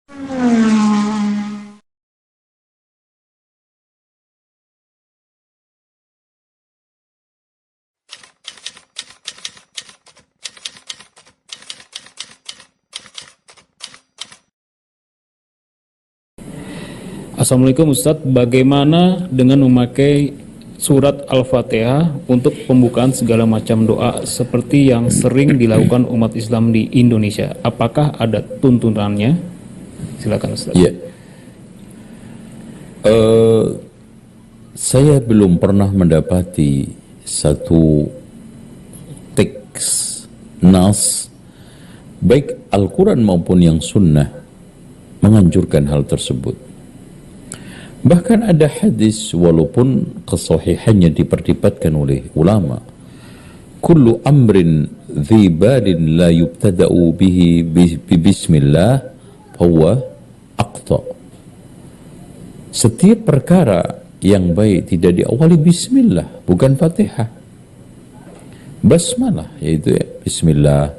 Assalamualaikum Ustadz, bagaimana dengan memakai surat Al-Fatihah untuk pembukaan segala macam doa seperti yang sering dilakukan umat Islam di Indonesia? Apakah ada tuntunannya? Silakan Ustadz. Ya. Saya belum pernah mendapati satu teks nas baik Al-Quran maupun yang sunnah menganjurkan hal tersebut. Bahkan ada hadis walaupun kesahihannya diperdebatkan oleh ulama. Kullu amrin dhi balin la yubtada'u bihi bismillah fahuwa aqta. Setiap perkara yang baik tidak diawali bismillah, bukan Fatihah. Basmalah, yaitu bismillah.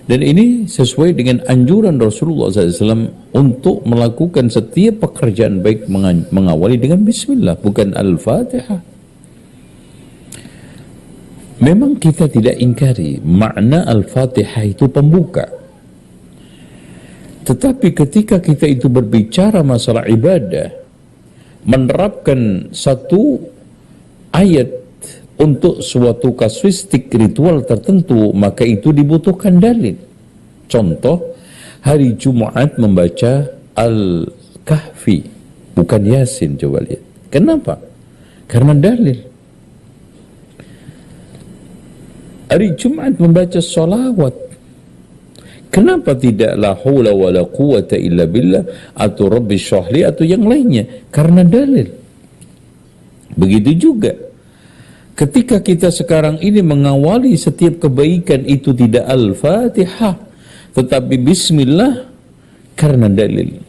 Dan ini sesuai dengan anjuran Rasulullah SAW untuk melakukan setiap pekerjaan baik mengawali dengan bismillah, bukan Al-Fatihah. Memang kita tidak ingkari makna Al-Fatihah itu pembuka. Tetapi ketika kita itu berbicara masalah ibadah, menerapkan satu ayat untuk suatu kasuistik ritual tertentu, maka itu dibutuhkan dalil. Contoh, hari Jumat membaca Al-Kahfi, bukan Yasin, coba lihat. Kenapa? Karena dalil. Hari Jumat membaca sholawat. Kenapa tidak la hawla wa la quwata illa billah atau rabbi syrahli atau yang lainnya? Karena dalil. Begitu juga ketika kita sekarang ini mengawali setiap kebaikan itu tidak Al-Fatihah tetapi bismillah, karena dalil.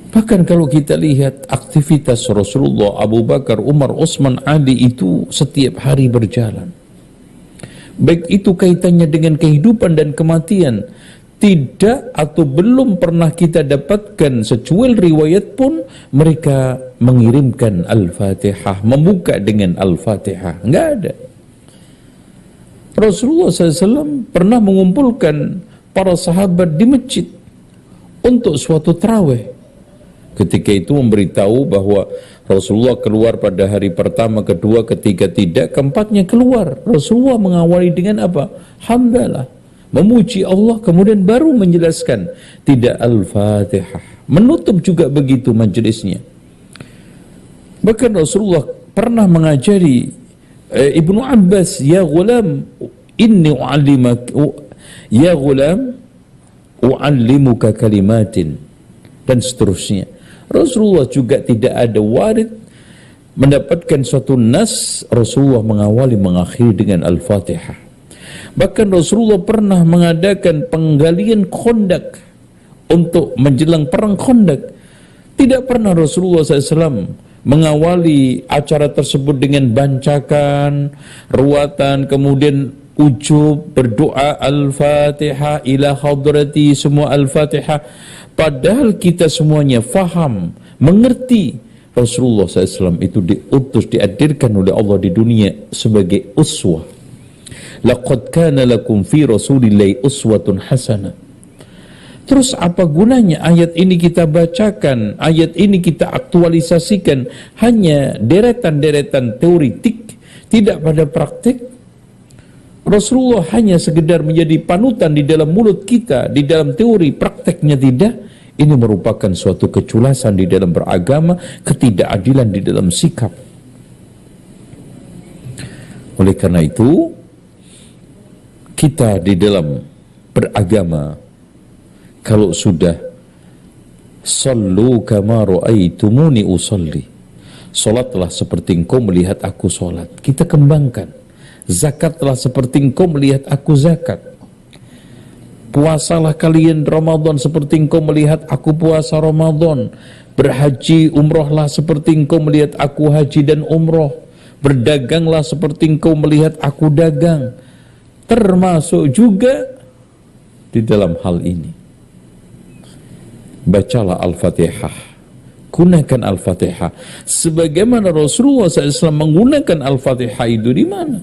Bahkan kalau kita lihat aktivitas Rasulullah, Abu Bakar, Umar, Utsman, Ali itu setiap hari berjalan. Baik itu kaitannya dengan kehidupan dan kematian, tidak atau belum pernah kita dapatkan secuil riwayat pun mereka mengirimkan Al-Fatihah, membuka dengan Al-Fatihah. Enggak ada. Rasulullah SAW pernah mengumpulkan para sahabat di masjid untuk suatu tarawih. Ketika itu memberitahu bahwa Rasulullah keluar pada hari pertama, kedua, ketiga tidak, keempatnya keluar. Rasulullah mengawali dengan apa? Hamdalah, memuji Allah, kemudian baru menjelaskan tidak Al-Fatihah. Menutup juga begitu majelisnya. Bahkan Rasulullah pernah mengajari Ibnu Abbas, ya gulam inni u'allimak, ya gulam u'allimuka kalimatin, dan seterusnya. Rasulullah juga tidak ada warid mendapatkan suatu nas Rasulullah mengawali mengakhiri dengan Al-Fatihah. Bahkan Rasulullah pernah mengadakan penggalian Khandaq untuk menjelang perang Khandaq. Tidak pernah Rasulullah SAW mengawali acara tersebut dengan bancakan, ruatan, kemudian ujub, berdoa Al-Fatihah ila hadrati, semua Al-Fatihah. Padahal kita semuanya faham, mengerti Rasulullah SAW itu diutus, dihadirkan oleh Allah di dunia sebagai uswah. Laqad kana lakum fi rasulillahi uswatun hasanah. Terus apa gunanya ayat ini kita bacakan, ayat ini kita aktualisasikan hanya deretan-deretan teoritik, tidak pada praktik? Rasulullah hanya sekedar menjadi panutan di dalam mulut kita, di dalam teori, prakteknya tidak. Ini merupakan suatu keculasan di dalam beragama, ketidakadilan di dalam sikap. Oleh karena itu, kita di dalam beragama, kalau sudah sallu kama ra'aitumuni usalli, salatlah seperti engkau melihat aku salat, kita kembangkan. Zakatlah seperti engkau melihat aku zakat. Puasalah kalian Ramadan seperti engkau melihat aku puasa Ramadan. Berhaji umrohlah seperti engkau melihat aku haji dan umroh. Berdaganglah seperti engkau melihat aku dagang. Termasuk juga di dalam hal ini bacalah Al-Fatihah, gunakan Al-Fatihah sebagaimana Rasulullah SAW menggunakan Al-Fatihah itu di mana?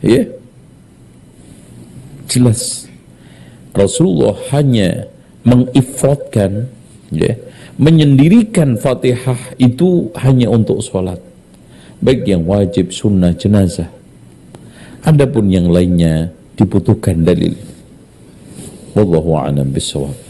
Ya, jelas Rasulullah hanya mengifratkan, ya, menyendirikan Fatihah itu hanya untuk sholat, baik yang wajib, sunnah, jenazah. Adapun yang lainnya dibutuhkan dalil. Wallahu a'lam bishawab.